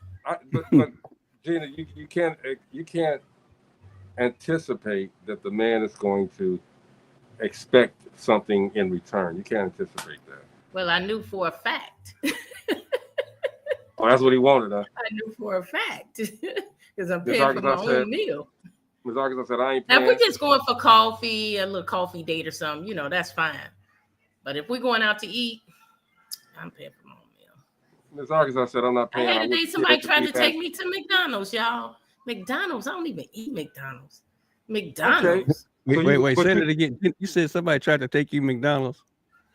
but Gina, you can't anticipate that the man is going to expect something in return. You can't anticipate that. Well, I knew for a fact. Oh, that's what he wanted, huh? I knew for a fact because I'm paying for my own meal. Ms. Arkansas said, I ain't paying. Now, if we're just going for coffee, a little coffee date or something, that's fine. But if we're going out to eat, I'm paying for my own meal. Ms. Arkansas said, I'm not paying. I had a day somebody tried to take me to McDonald's, y'all. McDonald's, I don't even eat McDonald's. McDonald's. Okay. Wait, say it again. You said somebody tried to take you to McDonald's?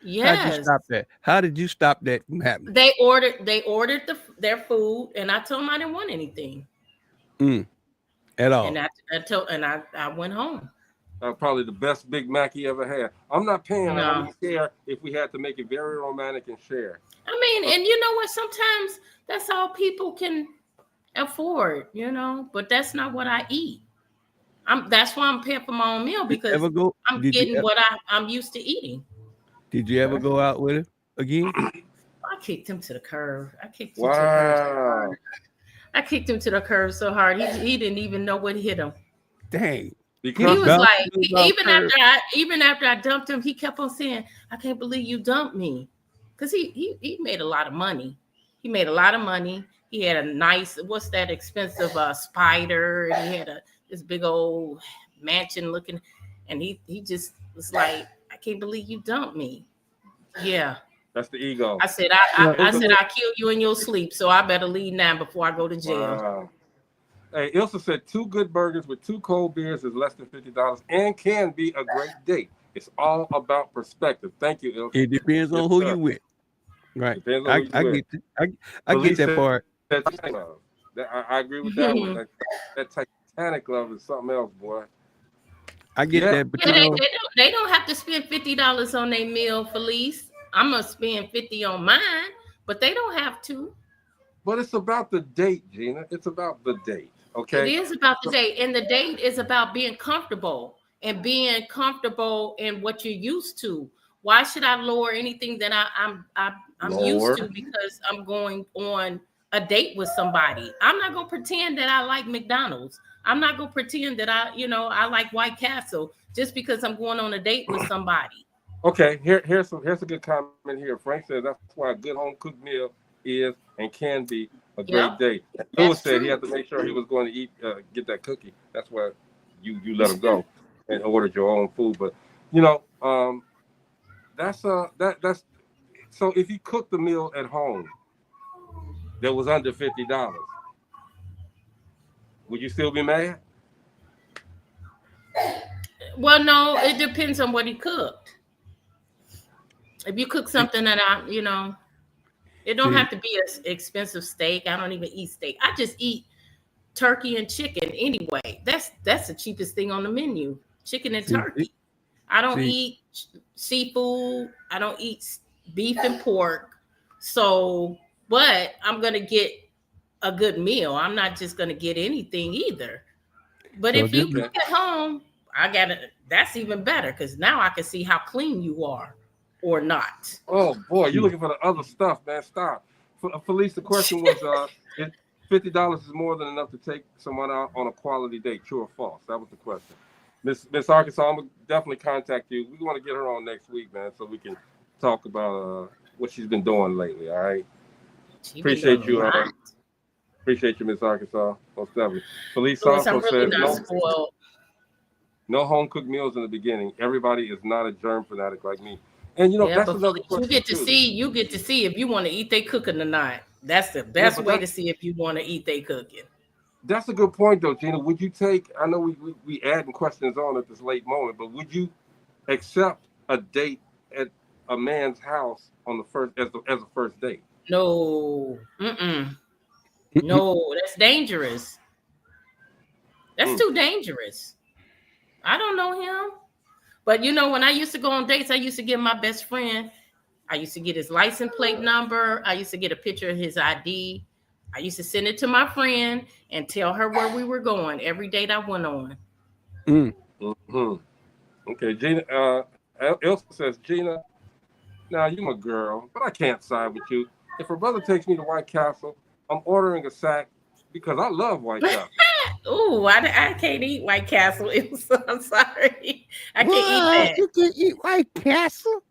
Yes. How'd you stop that? How did you stop that from happening? They ordered their food, and I told them I didn't want anything. At all. And I went home. Probably the best Big Mac he ever had. I'm not paying. No. I would share if we had to make it very romantic and share. I mean, and you know what? Sometimes that's all people can afford, but that's not what I eat. That's why I'm paying for my own meal, because I'm getting what I'm used to eating. Did you ever go out with him again? I kicked him to the curb. I kicked him to the curb. I kicked him to the curb so hard he didn't even know what hit him. Dang. Because he was like, even after I dumped him, he kept on saying, I can't believe you dumped me. Because he made a lot of money. He had a nice, what's that expensive Spider. And he had this big old mansion looking, and he just was like, I can't believe you dumped me. Yeah. That's the ego. I said, I kill you in your sleep, so I better leave now before I go to jail. Wow. Hey, Ilsa said 2 good burgers with 2 cold beers is less than $50 and can be a great date. It's all about perspective. Thank you, Ilsa. It depends on who you with. Right. I get that part. I agree with that one. That Titanic love is something else, boy. I get that, but they don't have to spend $50 on their meal, Felice. I'm gonna spend $50 on mine, but they don't have to. But it's about the date, Gina. It's about the date. Okay. It is about the date, and the date is about being comfortable and being comfortable in what you're used to. Why should I lower anything that I'm used to because I'm going on a date with somebody? I'm not gonna pretend that I like McDonald's. I'm not gonna pretend that I like White Castle just because I'm going on a date with somebody. Okay, here's a good comment here. Frank says that's why a good home cooked meal is and can be a great date. Lewis said he had to make sure he was going to eat, get that cookie. That's why you let him go and ordered your own food. But that's so if you cook the meal at home that was under $50, would you still be mad? Well, no, it depends on what he cooked. If you cook something that it don't have to be an expensive steak. I don't even eat steak. I just eat turkey and chicken anyway. That's the cheapest thing on the menu. Chicken and turkey. I don't eat seafood. I don't eat beef and pork. So, but I'm going to get a good meal. I'm not just going to get anything either. But if you cook at home, that's even better because now I can see how clean you are or not. Oh boy, you're looking for the other stuff, man. Stop. Felice, the question was, if $50 is more than enough to take someone out on a quality date, true or false? That was the question. Miss Arkansas, I'm gonna definitely contact you. We want to get her on next week, man, so we can talk about what she's been doing lately. All right. Appreciate you, Miss Arkansas. Most definitely. Felice also said no home cooked meals in the beginning. Everybody is not a germ fanatic like me. And that's another question. You get to see if you want to eat they cooking or not. That's the best way to see if you want to eat they cooking. That's a good point, though, Gina. Would you take? I know we adding questions on at this late moment, but would you accept a date at a man's house on the first as a first date? No, no, that's dangerous. That's too dangerous. I don't know him. But when I used to go on dates, I used to get my best friend. I used to get his license plate number. I used to get a picture of his ID. I used to send it to my friend and tell her where we were going every date I went on. Okay, Gina. Elsa says, Gina, now you're my girl, but I can't side with you. If her brother takes me to White Castle, I'm ordering a sack because I love White Castle. Ooh, I can't eat White Castle. I'm sorry. I can't eat that. You can eat White Castle?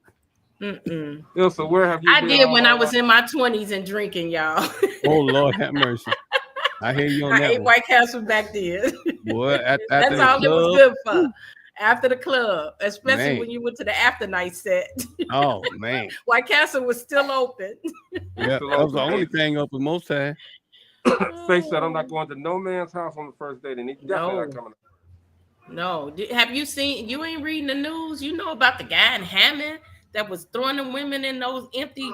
So where have you been? I did when I was in my 20s and drinking, y'all. Oh, Lord have mercy. I hear you on that. I ate White Castle back then. Boy, that's all it was good for. After the club, especially when you went to the after night set. Oh, man. White Castle was still open. Yeah, that was the only thing open most time. Faith said, I'm not going to no man's house on the first date, and he's definitely not coming. No. Have you seen, you ain't reading the news? You know about the guy in Hammond that was throwing the women in those empty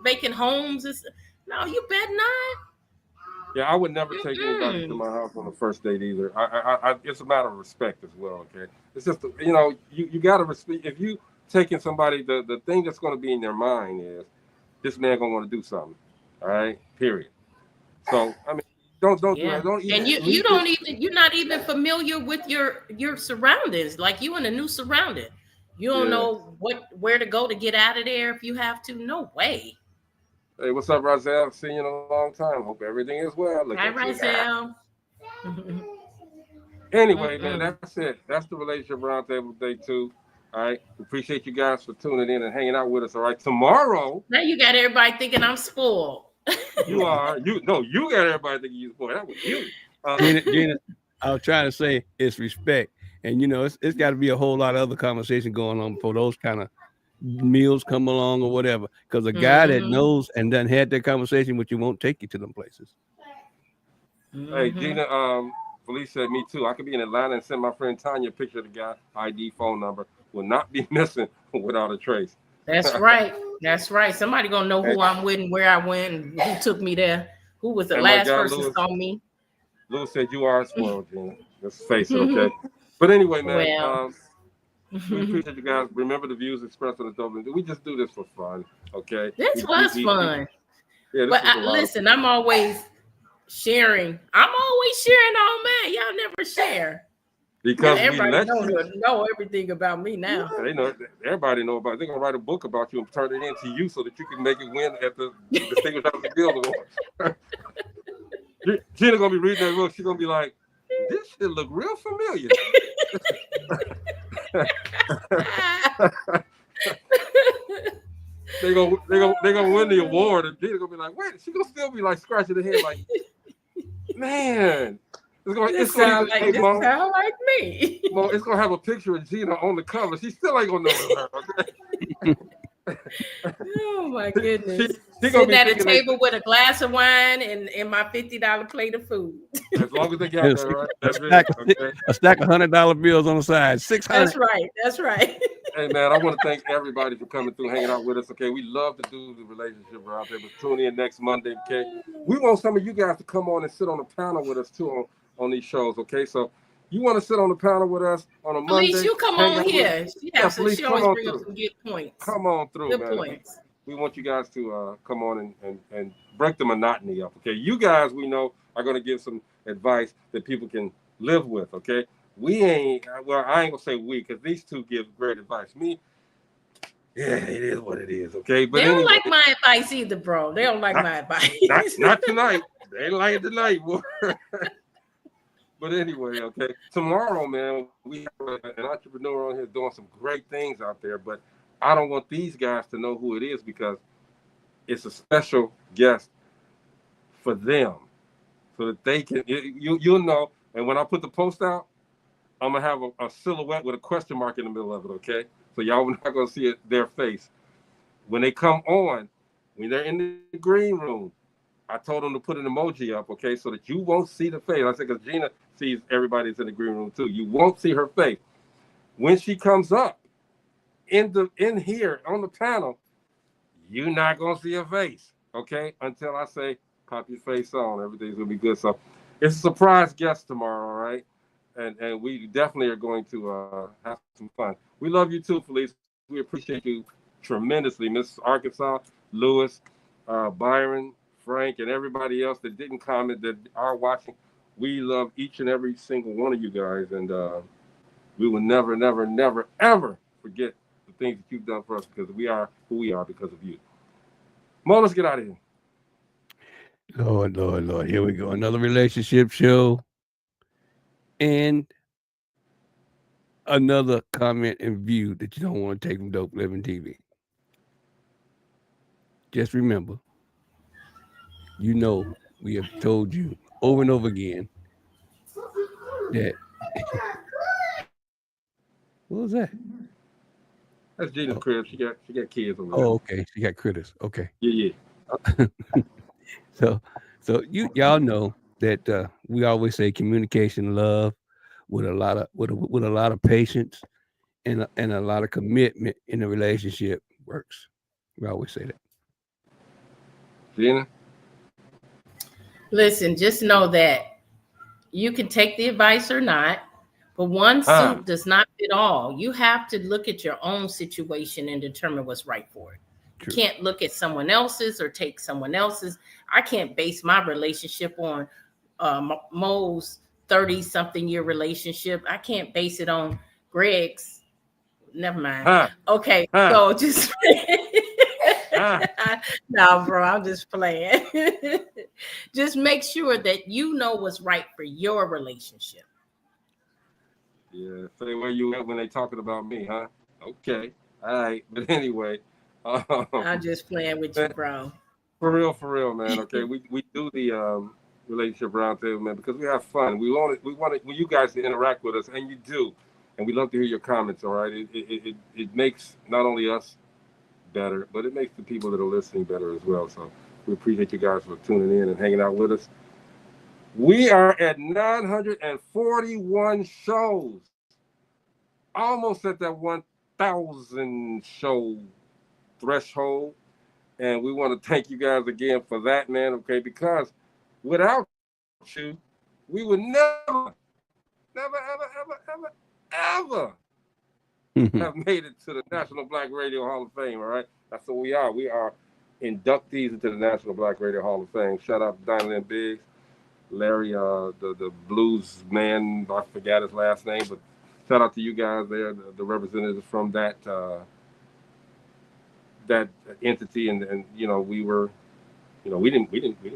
vacant homes? No, you bet not. Yeah, I would never take anybody to my house on the first date either. I it's a matter of respect as well, okay? It's just, you got to respect. If you taking somebody, the thing that's going to be in their mind is, this man going to want to do something. All right, period. So I mean, don't do that. Don't even. And you're not even familiar with your surroundings. Like you in a new surrounding, you don't know where to go to get out of there if you have to. No way. Hey, what's up, Rozelle? Seen you in a long time. Hope everything is well. Hi, Rozelle. Anyway, man, that's it. That's the Relationship Roundtable Day 2. All right. Appreciate you guys for tuning in and hanging out with us. All right. Tomorrow. Now you got everybody thinking I'm spoiled. You are. You got everybody thinking you spoiled. That was you. Gina, I was trying to say it's respect. And it's got to be a whole lot of other conversation going on before those kind of meals come along or whatever. Because a guy that knows and done had that conversation with you won't take you to them places. Hey, Gina, Felice said me too. I could be in Atlanta and send my friend Tanya a picture of the guy, ID, phone number. Will not be missing without a trace. That's right. That's right. Somebody gonna know who I'm with and where I went and who took me there. Who was the last person who saw me? Lewis said you are spoiled, Gina. Let's face it, okay? But anyway, man, we appreciate you guys. Remember the views expressed on the Dublin. We just do this for fun, okay? This was fun. But listen, I'm always sharing. I'm always sharing all mine. Y'all never share. Because everybody know everything about me now. They know. Everybody know about it. They're gonna write a book about you and turn it into you so that you can make it win at the Distinguished Guild Award. Gina gonna be reading that book. She's gonna be like, "This shit look real familiar." They gonna win the award, and Gina gonna be like, "Wait," she gonna still be like scratching her head, like, "Man, This sound like me." Mo, it's gonna have a picture of Gina on the cover. She still ain't gonna know it's her. Okay? Oh my goodness! She Sitting at a table with a glass of wine and my $50 plate of food. As long as they got that right, that's it. A stack of $100 bills on the side. 600. That's right. That's right. Hey man, I want to thank everybody for coming through, hanging out with us. Okay, we love to do the relationship roundtable. Tune in next Monday. Okay, we want some of you guys to come on and sit on the panel with us too on these shows. Okay, so you want to sit on the panel with us on a Monday? Felice, you come on here. She always brings up some good points. Come on through, good man. Points. We want you guys to come on and break the monotony up. Okay, you guys we know are going to give some advice that people can live with. Okay. We ain't, well, I ain't gonna say we, because these two give great advice. Me, yeah, it is what it is, okay? But they don't like my advice either, bro. They don't like my advice. Not tonight. They ain't like it tonight, boy. But anyway, okay. Tomorrow, man, we have an entrepreneur on here doing some great things out there, but I don't want these guys to know who it is because it's a special guest for them so that they can, you'll know. And when I put the post out, I'm gonna have a silhouette with a question mark in the middle of it, okay? So y'all are not gonna see their face. When they come on, when they're in the green room, I told them to put an emoji up, okay, so that you won't see the face. I said, because Gina sees everybody that's in the green room too. You won't see her face. When she comes up in here on the panel, you're not gonna see her face, okay? Until I say, pop your face on, everything's gonna be good. So it's a surprise guest tomorrow, all right? And we definitely are going to have some fun. We love you too, Felice. We appreciate you tremendously, Miss Arkansas, Lewis, Byron, Frank, and everybody else that didn't comment that are watching. We love each and every single one of you guys, and we will never, never, never, ever forget the things that you've done for us because we are who we are because of you. Mo, let's get out of here. Lord, here we go. Another relationship show. And another comment and view that you don't want to take from Dope Living TV. Just remember, we have told you over and over again that. What was that? That's Gina's crib. She got kids over there. Oh, okay. She got critters. Okay. Yeah. So y'all know that we always say communication, love, with a lot of patience and a lot of commitment in a relationship works. We always say that. Gina? Listen, just know that you can take the advice or not, but one suit does not fit all. You have to look at your own situation and determine what's right for it. True. You can't look at someone else's or take someone else's. I can't base my relationship on Mo's 30-something year relationship. I can't base it on Greg's. Never mind. Okay, so just no, bro, I'm just playing. Just make sure that you know what's right for your relationship. Yeah, say where you at when they talking about me, huh? Okay, all right, but anyway, I'm just playing with you, bro. For real, man. Okay, we do the relationship roundtable, man, because we have fun. We want you guys to interact with us, and you do, and we love to hear your comments. All right, it makes not only us better, but it makes the people that are listening better as well. So we appreciate you guys for tuning in and hanging out with us. We are at 941 shows, almost at that 1,000 show threshold. And we want to thank you guys again for that, man, okay? Because without you, we would never have made it to the National Black Radio Hall of Fame, all right? That's what we are. We are inductees into the National Black Radio Hall of Fame. Shout out to Donald Biggs, Larry, the blues man, I forgot his last name, but shout out to you guys there, the representatives from that entity, and we were, we didn't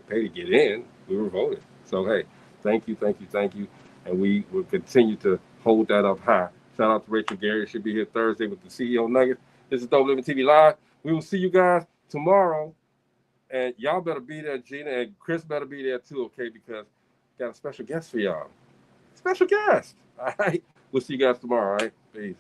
pay to get in. We were voted. So, hey, thank you. And we will continue to hold that up high. Shout out to Rachel Gary. She'll be here Thursday with the CEO Nuggets. This is Dope Living TV Live. We will see you guys tomorrow. And y'all better be there, Gina. And Chris better be there too, okay? Because got a special guest for y'all. Special guest. All right. We'll see you guys tomorrow, all right? Peace.